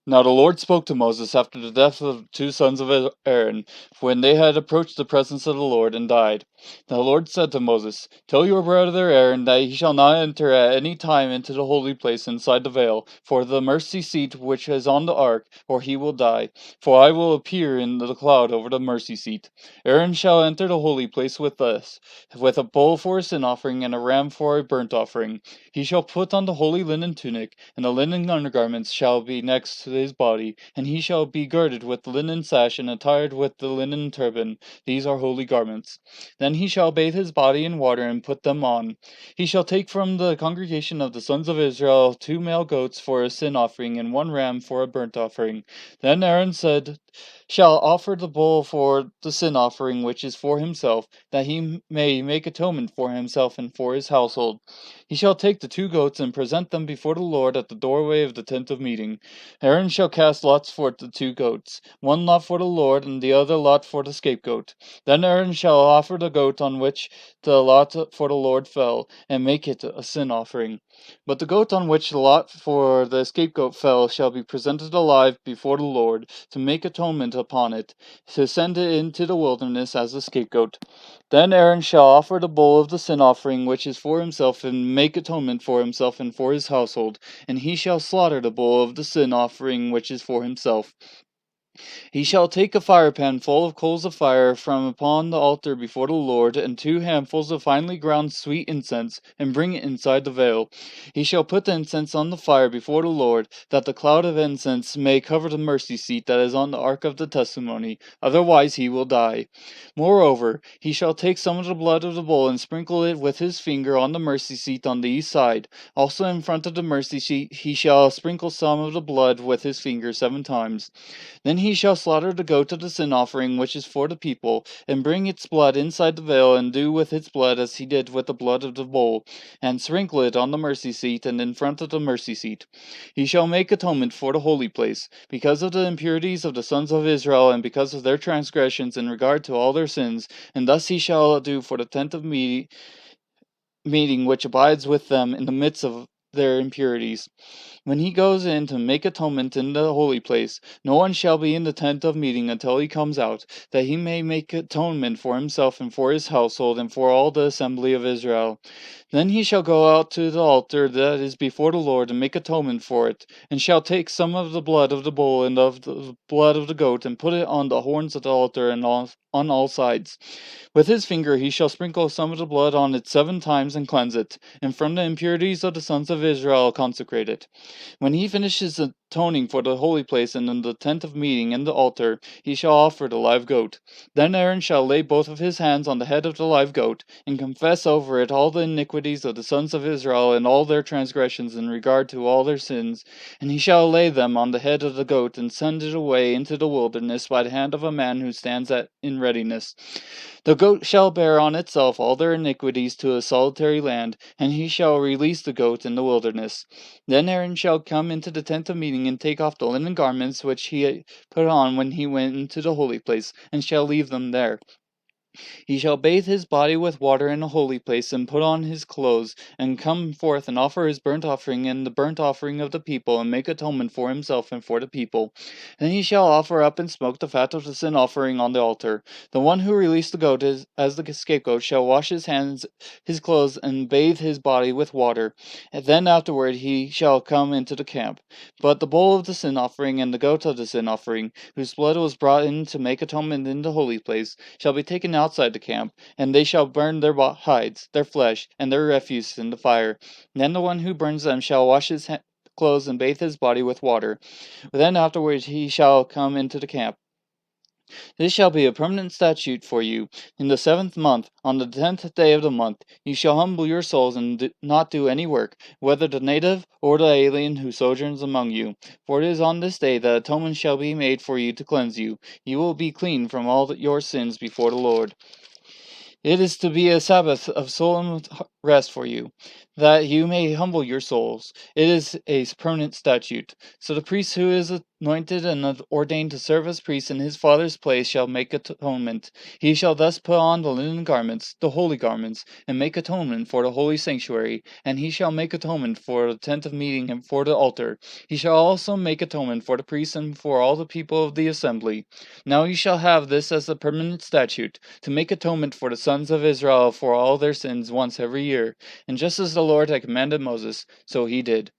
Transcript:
Now the Lord spoke to Moses after the death of the two sons of Aaron, when they had approached the presence of the Lord and died. The Lord said to Moses, Tell your brother Aaron that he shall not enter at any time into the holy place inside the veil, for the mercy seat which is on the ark, or he will die. For I will appear in the cloud over the mercy seat. Aaron shall enter the holy place with us, with a bull for a sin offering and a ram for a burnt offering. He shall put on the holy linen tunic, and the linen undergarments shall be next to his body, and he shall be girded with the linen sash and attired with the linen turban. These are holy garments. Then he shall bathe his body in water and put them on. He shall take from the congregation of the sons of Israel 2 male goats for a sin offering and 1 ram for a burnt offering. Then Aaron shall offer the bull for the sin offering which is for himself, that he may make atonement for himself and for his household. He shall take the 2 goats and present them before the Lord at the doorway of the tent of meeting. Aaron shall cast lots for the 2 goats, one lot for the Lord and the other lot for the scapegoat. Then Aaron shall offer the goat on which the lot for the Lord fell, and make it a sin offering. But the goat on which the lot for the scapegoat fell shall be presented alive before the Lord, to make atonement upon it, to send it into the wilderness as a scapegoat. Then Aaron shall offer the bull of the sin offering which is for himself, and make atonement for himself and for his household, and he shall slaughter the bull of the sin offering which is for himself. He shall take a firepan full of coals of fire from upon the altar before the Lord, and 2 handfuls of finely ground sweet incense, and bring it inside the veil. He shall put the incense on the fire before the Lord, that the cloud of incense may cover the mercy seat that is on the ark of the testimony, otherwise he will die. Moreover, he shall take some of the blood of the bull and sprinkle it with his finger on the mercy seat on the east side. Also in front of the mercy seat he shall sprinkle some of the blood with his finger 7 times. Then he shall slaughter the goat of the sin offering which is for the people, and bring its blood inside the veil, and do with its blood as he did with the blood of the bull, and sprinkle it on the mercy seat and in front of the mercy seat. He shall make atonement for the holy place, because of the impurities of the sons of Israel, and because of their transgressions in regard to all their sins, and thus he shall do for the tent of meeting which abides with them in the midst of their impurities. When he goes in to make atonement in the holy place, no one shall be in the tent of meeting until he comes out, that he may make atonement for himself and for his household and for all the assembly of Israel. Then he shall go out to the altar that is before the Lord and make atonement for it, and shall take some of the blood of the bull and of the blood of the goat, and put it on the horns of the altar and on all sides. With his finger he shall sprinkle some of the blood on it 7 times and cleanse it, and from the impurities of the sons of Israel consecrate it. When he finishes atoning for the holy place and in the tent of meeting and the altar, he shall offer the live goat. Then Aaron shall lay both of his hands on the head of the live goat, and confess over it all the iniquities of the sons of Israel and all their transgressions in regard to all their sins, and he shall lay them on the head of the goat, and send it away into the wilderness by the hand of a man who stands in readiness. The goat shall bear on itself all their iniquities to a solitary land, and he shall release the goat in the wilderness. Then Aaron shall come into the tent of meeting, and take off the linen garments which he put on when he went into the holy place, and shall leave them there. He shall bathe his body with water in a holy place, and put on his clothes, and come forth and offer his burnt offering and the burnt offering of the people, and make atonement for himself and for the people. Then he shall offer up and smoke the fat of the sin offering on the altar. The one who released the goat as the scapegoat shall wash his hands, his clothes, and bathe his body with water. And then afterward he shall come into the camp. But the bull of the sin offering and the goat of the sin offering, whose blood was brought in to make atonement in the holy place, shall be taken outside the camp, and they shall burn their hides, their flesh, and their refuse in the fire. Then the one who burns them shall wash his clothes and bathe his body with water. Then afterwards he shall come into the camp. This shall be a permanent statute for you. In the 7th month, on the 10th day of the month, you shall humble your souls and not do any work, whether the native or the alien who sojourns among you. For it is on this day that atonement shall be made for you to cleanse you. You will be clean from all your sins before the Lord. It is to be a Sabbath of solemn rest for you, that you may humble your souls. It is a permanent statute. So the priest who is anointed and ordained to serve as priest in his father's place shall make atonement. He shall thus put on the linen garments, the holy garments, and make atonement for the holy sanctuary, and he shall make atonement for the tent of meeting and for the altar. He shall also make atonement for the priests and for all the people of the assembly. Now you shall have this as a permanent statute, to make atonement for the sons of Israel for all their sins once every year. And just as the Lord had commanded Moses, so he did.